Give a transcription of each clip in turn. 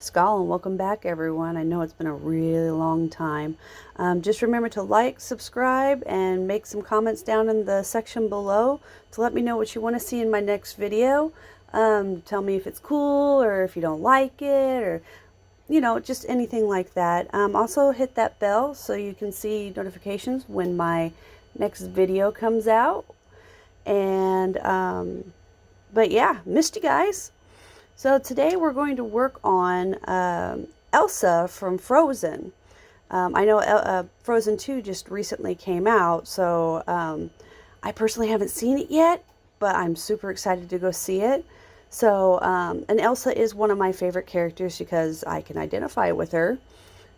Skull and welcome back everyone. I know it's been a really long time. Just remember to like, subscribe, and make some comments down in the section below to let me know what you want to see in my next video. Tell me if it's cool or if you don't like it, or just anything like that. Also hit that bell so you can see notifications when my next video comes out. And but yeah, missed you guys. So today we're going to work on Elsa from Frozen. I know Frozen 2 just recently came out, so I personally haven't seen it yet, but I'm super excited to go see it. So, and Elsa is one of my favorite characters because I can identify with her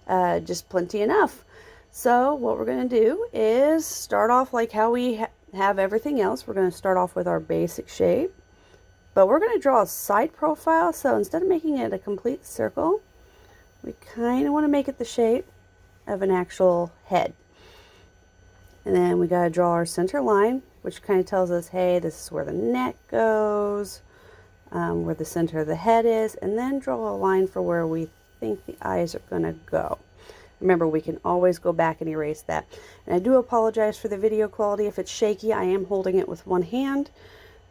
just plenty enough. So what we're going to do is start off like how we have everything else. We're going to start off with our basic shape. But we're going to draw a side profile, so instead of making it a complete circle, we kind of want to make it the shape of an actual head. And then we got to draw our center line, which kind of tells us, hey, this is where the neck goes, where the center of the head is, and then draw a line for where we think the eyes are going to go. Remember, we can always go back and erase that. And I do apologize for the video quality. If it's shaky, I am holding it with one hand.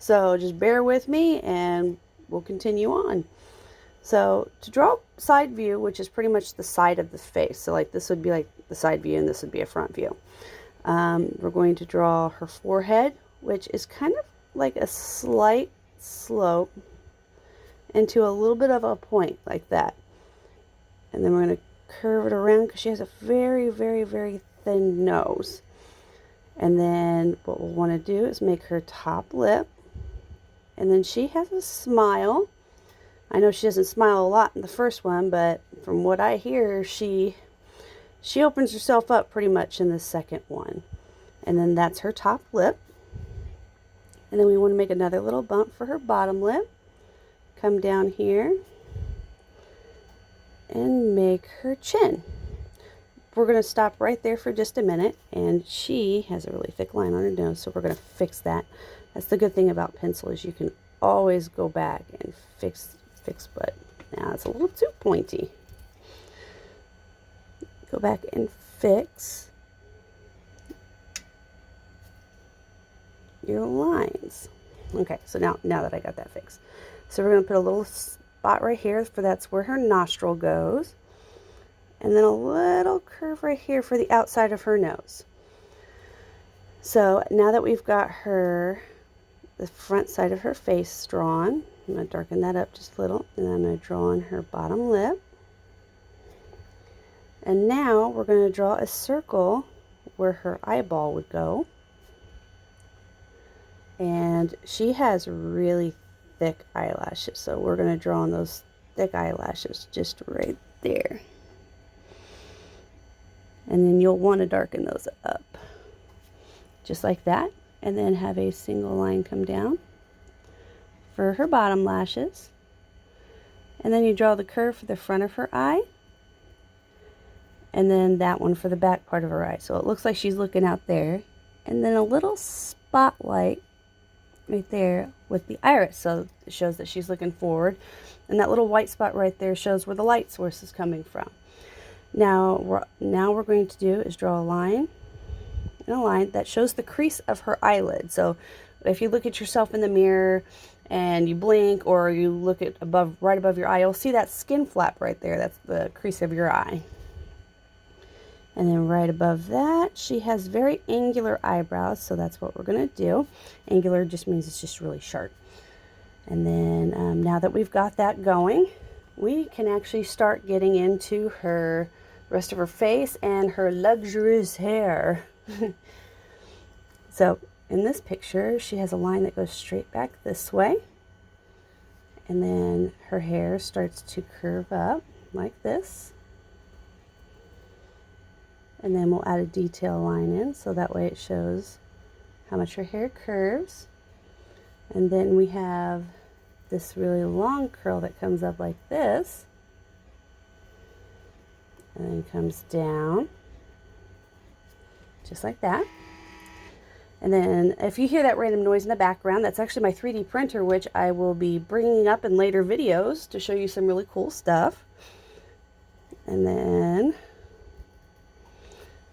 So just bear with me and we'll continue on. So to draw side view, which is pretty much the side of the face. So like this would be like the side view and this would be a front view. We're going to draw her forehead, which is kind of like a slight slope into a little bit of a point like that. And then we're going to curve it around because she has a very, very, very thin nose. And then what we'll want to do is make her top lip. And then she has a smile. I know she doesn't smile a lot in the first one, but from what I hear, she opens herself up pretty much in the second one. And then that's her top lip. And then we want to make another little bump for her bottom lip. Come down here and make her chin. We're going to stop right there for just a minute, and she has a really thick line on her nose, so we're going to fix that. That's the good thing about pencil, is you can always go back and fix, but now it's a little too pointy. Go back and fix your lines. Okay, so now that I got that fixed. So we're going to put a little spot right here, for that's where her nostril goes. And then a little curve right here for the outside of her nose. So now that we've got the front side of her face drawn, I'm going to darken that up just a little, and then I'm going to draw on her bottom lip. And now we're going to draw a circle where her eyeball would go. And she has really thick eyelashes, so we're going to draw on those thick eyelashes just right there. And then you'll want to darken those up just like that, and then have a single line come down for her bottom lashes. And then you draw the curve for the front of her eye, and then that one for the back part of her eye. So it looks like she's looking out there, and then a little spotlight right there with the iris, so it shows that she's looking forward, and that little white spot right there shows where the light source is coming from. Now we're going to do is draw a line and a line that shows the crease of her eyelid. So if you look at yourself in the mirror and you blink, or you look at right above your eye, you'll see that skin flap right there. That's the crease of your eye. And then right above that, she has very angular eyebrows, so that's what we're going to do. Angular just means it's just really sharp. And then now that we've got that going, we can actually start getting into the rest of her face and her luxurious hair. So in this picture, she has a line that goes straight back this way. And then her hair starts to curve up like this. And then we'll add a detail line in, so that way it shows how much her hair curves. And then we have this really long curl that comes up like this, and then comes down just like that. And then if you hear that random noise in the background, that's actually my 3D printer, which I will be bringing up in later videos to show you some really cool stuff. And then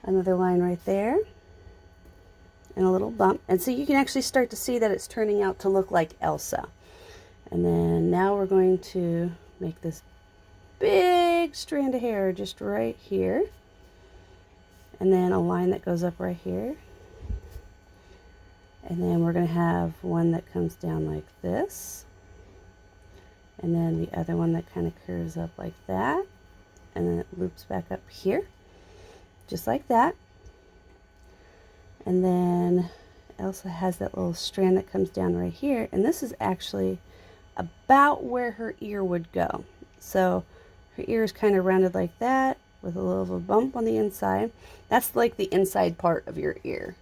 another line right there. And a little bump. And so you can actually start to see that it's turning out to look like Elsa. And then now we're going to make this big strand of hair just right here. And then a line that goes up right here. And then we're going to have one that comes down like this. And then the other one that kind of curves up like that. And then it loops back up here. Just like that. And then Elsa has that little strand that comes down right here. And this is actually about where her ear would go. So her ear is kind of rounded like that with a little of a bump on the inside. That's like the inside part of your ear.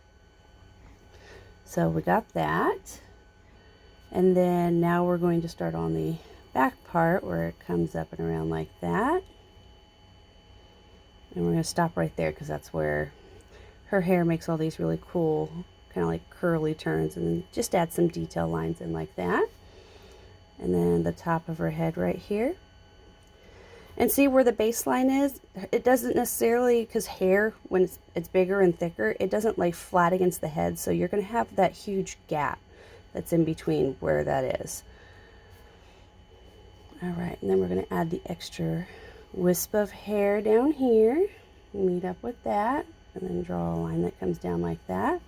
So we got that. And then now we're going to start on the back part where it comes up and around like that. And we're going to stop right there because that's where her hair makes all these really cool kind of like curly turns, and then just add some detail lines in like that. And then the top of her head right here. And see where the baseline is? It doesn't necessarily, because hair, when it's bigger and thicker, it doesn't lay flat against the head, so you're going to have that huge gap that's in between where that is. Alright, and then we're going to add the extra wisp of hair down here, meet up with that, and then draw a line that comes down like that.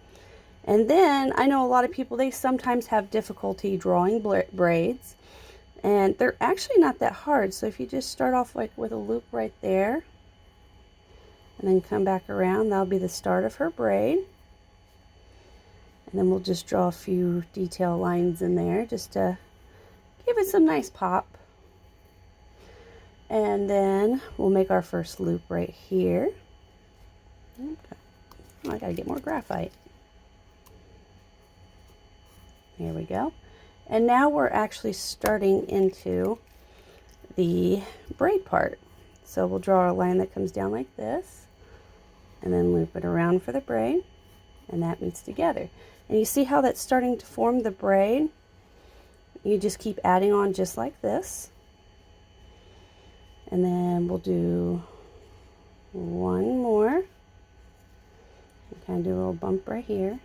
And then, I know a lot of people, they sometimes have difficulty drawing braids. And they're actually not that hard. So if you just start off like with a loop right there, and then come back around, that'll be the start of her braid. And then we'll just draw a few detail lines in there just to give it some nice pop. And then we'll make our first loop right here. Okay. Oh, I gotta get more graphite. Here we go. And now we're actually starting into the braid part. So we'll draw a line that comes down like this, and then loop it around for the braid, and that meets together. And you see how that's starting to form the braid? You just keep adding on just like this. And then we'll do one more. Kind of do a little bump right here.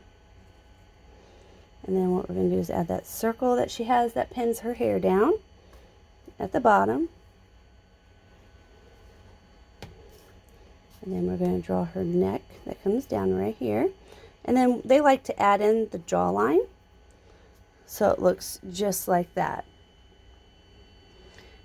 And then what we're going to do is add that circle that she has that pins her hair down at the bottom. And then we're going to draw her neck that comes down right here. And then they like to add in the jawline, so it looks just like that.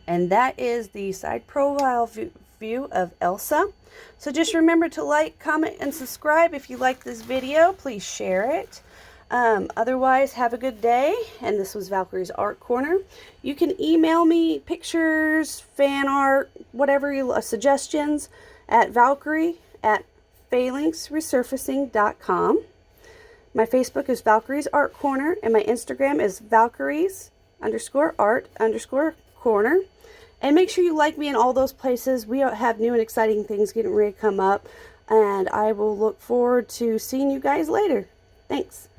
And that is the side profile view of Elsa. So just remember to like, comment, and subscribe. If you like this video, please share it. Otherwise, have a good day. And this was Valkyrie's Art Corner. You can email me pictures, fan art, whatever you suggestions at valkyrie@phalanxresurfacing.com. My Facebook is Valkyrie's Art Corner, and my Instagram is Valkyries_art_corner. And make sure you like me in all those places. We have new and exciting things getting ready to come up, and I will look forward to seeing you guys later. Thanks.